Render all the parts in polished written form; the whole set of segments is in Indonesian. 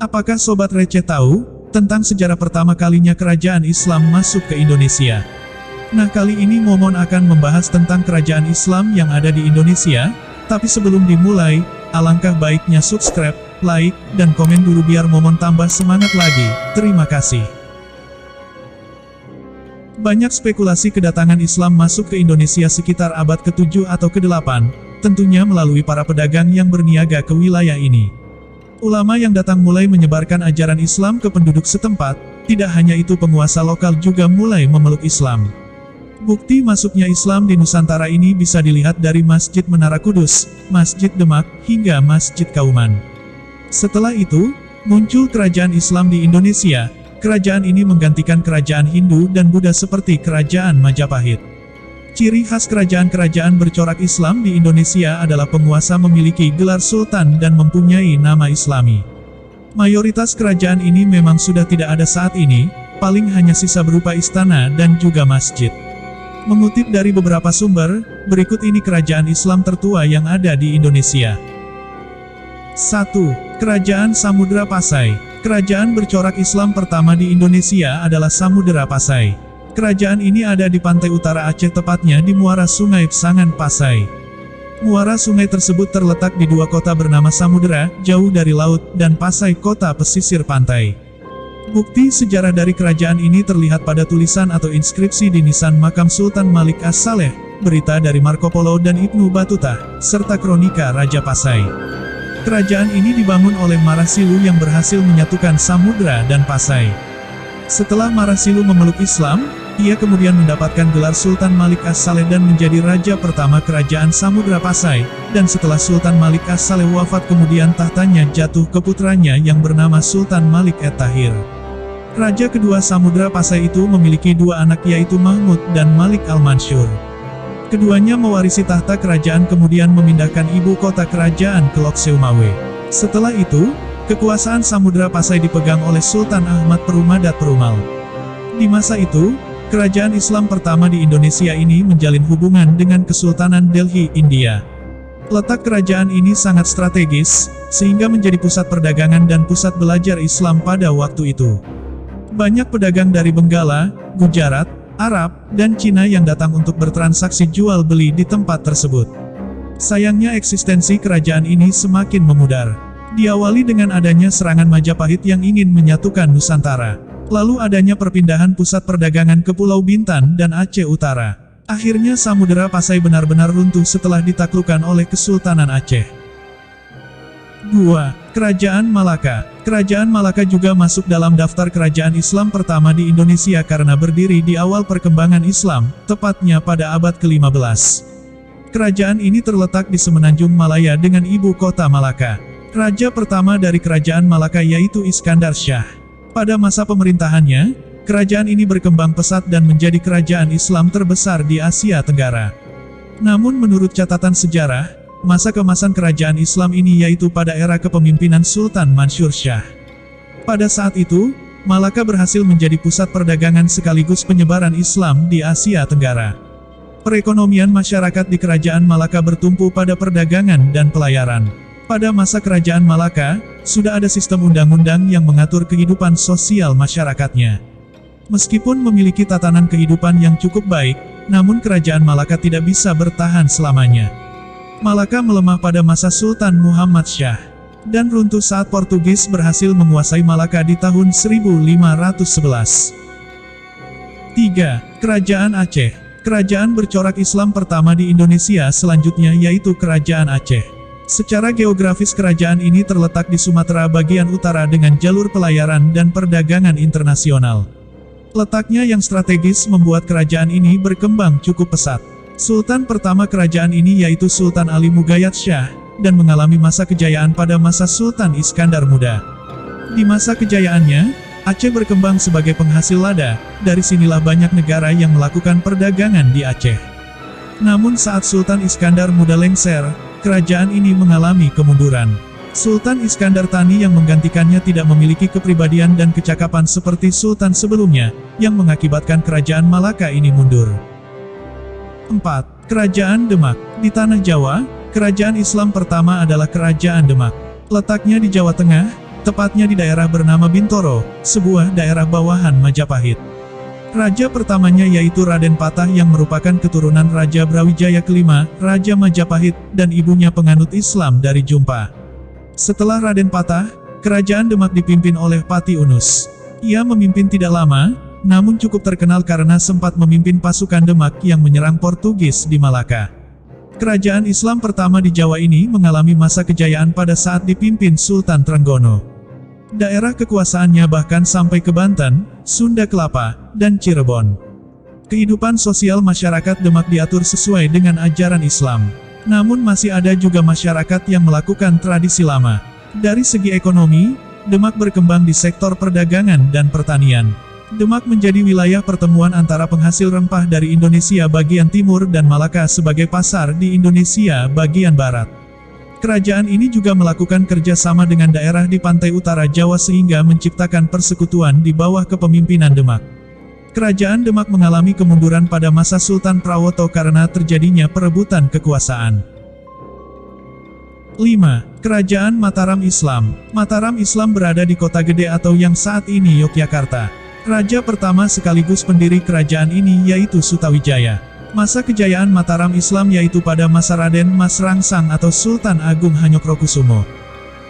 Apakah Sobat Receh tahu tentang sejarah pertama kalinya kerajaan Islam masuk ke Indonesia? Nah, kali ini Momon akan membahas tentang kerajaan Islam yang ada di Indonesia. Tapi sebelum dimulai, alangkah baiknya subscribe, like, dan komen dulu biar Momon tambah semangat lagi. Terima kasih. Banyak spekulasi kedatangan Islam masuk ke Indonesia sekitar abad ke-7 atau ke-8, tentunya melalui para pedagang yang berniaga ke wilayah ini. Ulama yang datang mulai menyebarkan ajaran Islam ke penduduk setempat, tidak hanya itu penguasa lokal juga mulai memeluk Islam. Bukti masuknya Islam di Nusantara ini bisa dilihat dari Masjid Menara Kudus, Masjid Demak, hingga Masjid Kauman. Setelah itu, muncul kerajaan Islam di Indonesia. Kerajaan ini menggantikan kerajaan Hindu dan Buddha seperti kerajaan Majapahit. Ciri khas kerajaan-kerajaan bercorak Islam di Indonesia adalah penguasa memiliki gelar sultan dan mempunyai nama Islami. Mayoritas kerajaan ini memang sudah tidak ada saat ini, paling hanya sisa berupa istana dan juga masjid. Mengutip dari beberapa sumber, berikut ini kerajaan Islam tertua yang ada di Indonesia. 1. Kerajaan Samudra Pasai. Kerajaan bercorak Islam pertama di Indonesia adalah Samudra Pasai. Kerajaan ini ada di pantai utara Aceh, tepatnya di muara Sungai Psangan Pasai. Muara sungai tersebut terletak di dua kota bernama Samudra, jauh dari laut, dan Pasai, kota pesisir pantai. Bukti sejarah dari kerajaan ini terlihat pada tulisan atau inskripsi di nisan makam Sultan Malik As-Saleh, berita dari Marco Polo dan Ibnu Battuta, serta kronika Raja Pasai. Kerajaan ini dibangun oleh Marasilu yang berhasil menyatukan Samudra dan Pasai. Setelah Marasilu memeluk Islam, ia kemudian mendapatkan gelar Sultan Malik As-Saleh dan menjadi raja pertama kerajaan Samudra Pasai, dan setelah Sultan Malik As-Saleh wafat kemudian tahtanya jatuh ke putranya yang bernama Sultan Malik At-Tahir. Raja kedua Samudra Pasai itu memiliki dua anak yaitu Mahmud dan Malik Al-Mansyur. Keduanya mewarisi tahta kerajaan kemudian memindahkan ibu kota kerajaan ke Lok Seumawe. Setelah itu, kekuasaan Samudra Pasai dipegang oleh Sultan Ahmad Perumadat Perumal. Di masa itu, kerajaan Islam pertama di Indonesia ini menjalin hubungan dengan Kesultanan Delhi, India. Letak kerajaan ini sangat strategis, sehingga menjadi pusat perdagangan dan pusat belajar Islam pada waktu itu. Banyak pedagang dari Benggala, Gujarat, Arab, dan Cina yang datang untuk bertransaksi jual beli di tempat tersebut. Sayangnya eksistensi kerajaan ini semakin memudar. Diawali dengan adanya serangan Majapahit yang ingin menyatukan Nusantara. Lalu adanya perpindahan pusat perdagangan ke Pulau Bintan dan Aceh Utara. Akhirnya Samudra Pasai benar-benar runtuh setelah ditaklukkan oleh Kesultanan Aceh. 2. Kerajaan Malaka. Kerajaan Malaka juga masuk dalam daftar kerajaan Islam pertama di Indonesia karena berdiri di awal perkembangan Islam, tepatnya pada abad ke-15. Kerajaan ini terletak di Semenanjung Malaya dengan ibu kota Malaka. Raja pertama dari kerajaan Malaka yaitu Iskandar Shah. Pada masa pemerintahannya, kerajaan ini berkembang pesat dan menjadi kerajaan Islam terbesar di Asia Tenggara. Namun menurut catatan sejarah, masa keemasan kerajaan Islam ini yaitu pada era kepemimpinan Sultan Mansur Shah. Pada saat itu, Malaka berhasil menjadi pusat perdagangan sekaligus penyebaran Islam di Asia Tenggara. Perekonomian masyarakat di kerajaan Malaka bertumpu pada perdagangan dan pelayaran. Pada masa kerajaan Malaka, sudah ada sistem undang-undang yang mengatur kehidupan sosial masyarakatnya. Meskipun memiliki tatanan kehidupan yang cukup baik, namun kerajaan Malaka tidak bisa bertahan selamanya. Malaka melemah pada masa Sultan Muhammad Shah, dan runtuh saat Portugis berhasil menguasai Malaka di tahun 1511. 3. Kerajaan Aceh. Kerajaan bercorak Islam pertama di Indonesia selanjutnya yaitu Kerajaan Aceh. Secara geografis kerajaan ini terletak di Sumatera bagian utara dengan jalur pelayaran dan perdagangan internasional. Letaknya yang strategis membuat kerajaan ini berkembang cukup pesat. Sultan pertama kerajaan ini yaitu Sultan Ali Mughayat Shah, dan mengalami masa kejayaan pada masa Sultan Iskandar Muda. Di masa kejayaannya, Aceh berkembang sebagai penghasil lada, dari sinilah banyak negara yang melakukan perdagangan di Aceh. Namun saat Sultan Iskandar Muda lengser, kerajaan ini mengalami kemunduran. Sultan Iskandar Thani yang menggantikannya tidak memiliki kepribadian dan kecakapan seperti Sultan sebelumnya, yang mengakibatkan kerajaan Malaka ini mundur. 4. Kerajaan Demak. Di tanah Jawa, kerajaan Islam pertama adalah Kerajaan Demak. Letaknya di Jawa Tengah, tepatnya di daerah bernama Bintoro, sebuah daerah bawahan Majapahit. Raja pertamanya yaitu Raden Patah yang merupakan keturunan Raja Brawijaya kelima, Raja Majapahit, dan ibunya penganut Islam dari Jumpa. Setelah Raden Patah, kerajaan Demak dipimpin oleh Pati Unus. Ia memimpin tidak lama, namun cukup terkenal karena sempat memimpin pasukan Demak yang menyerang Portugis di Malaka. Kerajaan Islam pertama di Jawa ini mengalami masa kejayaan pada saat dipimpin Sultan Trenggono. Daerah kekuasaannya bahkan sampai ke Banten, Sunda Kelapa, dan Cirebon. Kehidupan sosial masyarakat Demak diatur sesuai dengan ajaran Islam. Namun masih ada juga masyarakat yang melakukan tradisi lama. Dari segi ekonomi, Demak berkembang di sektor perdagangan dan pertanian. Demak menjadi wilayah pertemuan antara penghasil rempah dari Indonesia bagian timur dan Malaka sebagai pasar di Indonesia bagian barat. Kerajaan ini juga melakukan kerjasama dengan daerah di pantai utara Jawa sehingga menciptakan persekutuan di bawah kepemimpinan Demak. Kerajaan Demak mengalami kemunduran pada masa Sultan Prawoto karena terjadinya perebutan kekuasaan. 5. Kerajaan Mataram Islam. Mataram Islam berada di Kota Gede atau yang saat ini Yogyakarta. Raja pertama sekaligus pendiri kerajaan ini yaitu Sutawijaya. Masa kejayaan Mataram Islam yaitu pada masa Raden Mas Rangsang atau Sultan Agung Hanyokrokusumo.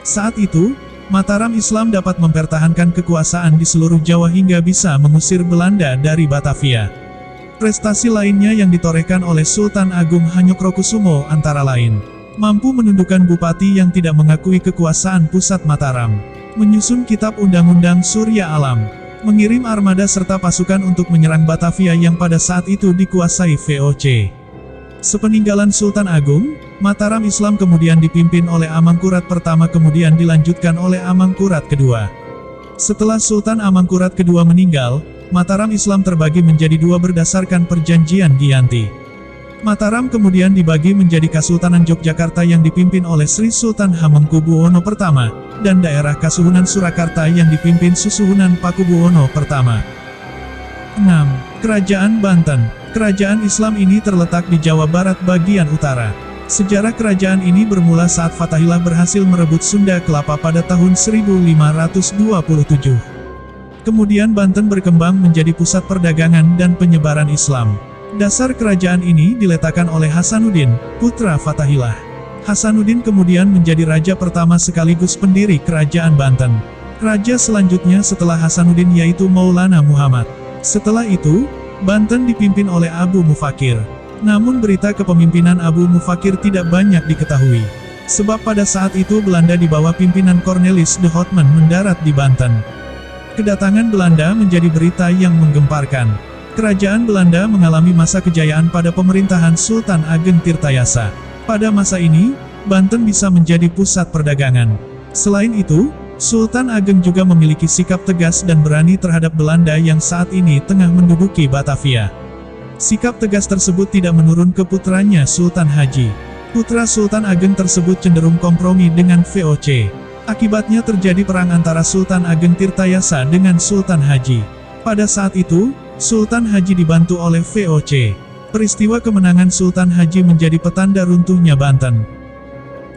Saat itu, Mataram Islam dapat mempertahankan kekuasaan di seluruh Jawa hingga bisa mengusir Belanda dari Batavia. Prestasi lainnya yang ditorehkan oleh Sultan Agung Hanyokrokusumo antara lain, mampu menundukkan bupati yang tidak mengakui kekuasaan pusat Mataram, menyusun kitab undang-undang Surya Alam, mengirim armada serta pasukan untuk menyerang Batavia yang pada saat itu dikuasai VOC. Sepeninggalan Sultan Agung, Mataram Islam kemudian dipimpin oleh Amangkurat pertama kemudian dilanjutkan oleh Amangkurat kedua. Setelah Sultan Amangkurat kedua meninggal, Mataram Islam terbagi menjadi dua berdasarkan perjanjian Giyanti. Mataram kemudian dibagi menjadi Kasultanan Yogyakarta yang dipimpin oleh Sri Sultan Hamengkubuwono pertama, dan daerah Kasuhunan Surakarta yang dipimpin Susuhunan Pakubuwono pertama. 6. Kerajaan Banten. Kerajaan Islam ini terletak di Jawa Barat bagian utara. Sejarah kerajaan ini bermula saat Fatahillah berhasil merebut Sunda Kelapa pada tahun 1527. Kemudian Banten berkembang menjadi pusat perdagangan dan penyebaran Islam. Dasar kerajaan ini diletakkan oleh Hasanuddin, putra Fatahillah. Hasanuddin kemudian menjadi raja pertama sekaligus pendiri kerajaan Banten. Raja selanjutnya setelah Hasanuddin yaitu Maulana Muhammad. Setelah itu, Banten dipimpin oleh Abu Mufakir. Namun berita kepemimpinan Abu Mufakir tidak banyak diketahui. Sebab pada saat itu Belanda di bawah pimpinan Cornelis de Houtman mendarat di Banten. Kedatangan Belanda menjadi berita yang menggemparkan. Kerajaan Belanda mengalami masa kejayaan pada pemerintahan Sultan Ageng Tirtayasa. Pada masa ini, Banten bisa menjadi pusat perdagangan. Selain itu, Sultan Ageng juga memiliki sikap tegas dan berani terhadap Belanda yang saat ini tengah menduduki Batavia. Sikap tegas tersebut tidak menurun ke putranya Sultan Haji. Putra Sultan Ageng tersebut cenderung kompromi dengan VOC. Akibatnya terjadi perang antara Sultan Ageng Tirtayasa dengan Sultan Haji. Pada saat itu, Sultan Haji dibantu oleh VOC. Peristiwa kemenangan Sultan Haji menjadi petanda runtuhnya Banten.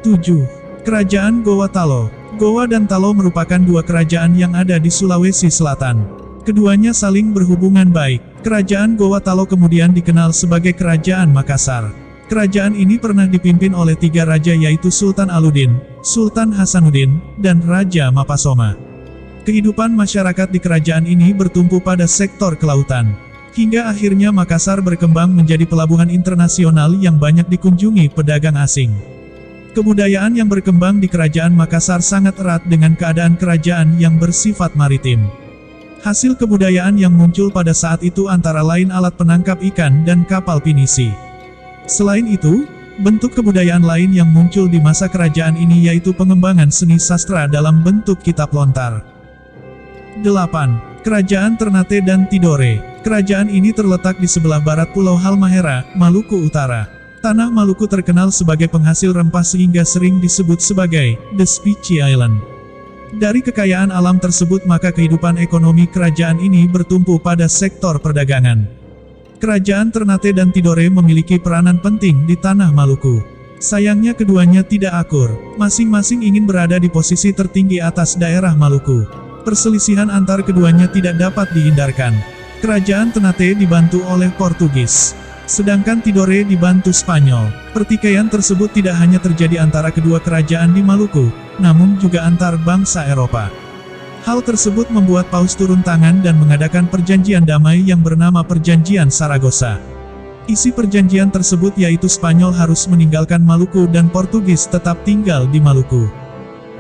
7. Kerajaan Gowa Talo. Gowa dan Talo merupakan dua kerajaan yang ada di Sulawesi Selatan. Keduanya saling berhubungan baik. Kerajaan Gowa Talo kemudian dikenal sebagai Kerajaan Makassar. Kerajaan ini pernah dipimpin oleh tiga raja yaitu Sultan Aludin, Sultan Hasanuddin, dan Raja Mapasoma. Kehidupan masyarakat di kerajaan ini bertumpu pada sektor kelautan. Hingga akhirnya Makassar berkembang menjadi pelabuhan internasional yang banyak dikunjungi pedagang asing. Kebudayaan yang berkembang di kerajaan Makassar sangat erat dengan keadaan kerajaan yang bersifat maritim. Hasil kebudayaan yang muncul pada saat itu antara lain alat penangkap ikan dan kapal pinisi. Selain itu, bentuk kebudayaan lain yang muncul di masa kerajaan ini yaitu pengembangan seni sastra dalam bentuk kitab lontar. 8. Kerajaan Ternate dan Tidore. Kerajaan ini terletak di sebelah barat Pulau Halmahera, Maluku Utara. Tanah Maluku terkenal sebagai penghasil rempah sehingga sering disebut sebagai The Specie Island. Dari kekayaan alam tersebut maka kehidupan ekonomi kerajaan ini bertumpu pada sektor perdagangan. Kerajaan Ternate dan Tidore memiliki peranan penting di tanah Maluku. Sayangnya keduanya tidak akur, masing-masing ingin berada di posisi tertinggi atas daerah Maluku. Perselisihan antar keduanya tidak dapat dihindarkan. Kerajaan Ternate dibantu oleh Portugis, sedangkan Tidore dibantu Spanyol. Pertikaian tersebut tidak hanya terjadi antara kedua kerajaan di Maluku, namun juga antar bangsa Eropa. Hal tersebut membuat Paus turun tangan dan mengadakan perjanjian damai yang bernama Perjanjian Saragossa. Isi perjanjian tersebut yaitu Spanyol harus meninggalkan Maluku dan Portugis tetap tinggal di Maluku.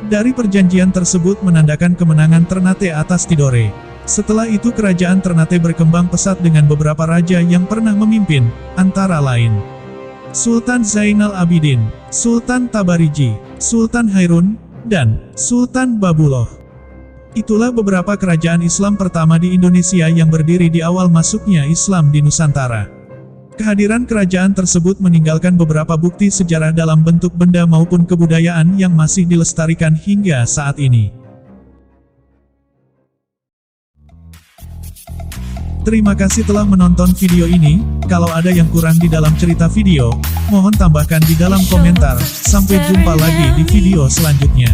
Dari perjanjian tersebut menandakan kemenangan Ternate atas Tidore. Setelah itu kerajaan Ternate berkembang pesat dengan beberapa raja yang pernah memimpin, antara lain Sultan Zainal Abidin, Sultan Tabarigi, Sultan Hairun, dan Sultan Babuloh. Itulah beberapa kerajaan Islam pertama di Indonesia yang berdiri di awal masuknya Islam di Nusantara. Kehadiran kerajaan tersebut meninggalkan beberapa bukti sejarah dalam bentuk benda maupun kebudayaan yang masih dilestarikan hingga saat ini. Terima kasih telah menonton video ini. Kalau ada yang kurang di dalam cerita video, mohon tambahkan di dalam komentar. Sampai jumpa lagi di video selanjutnya.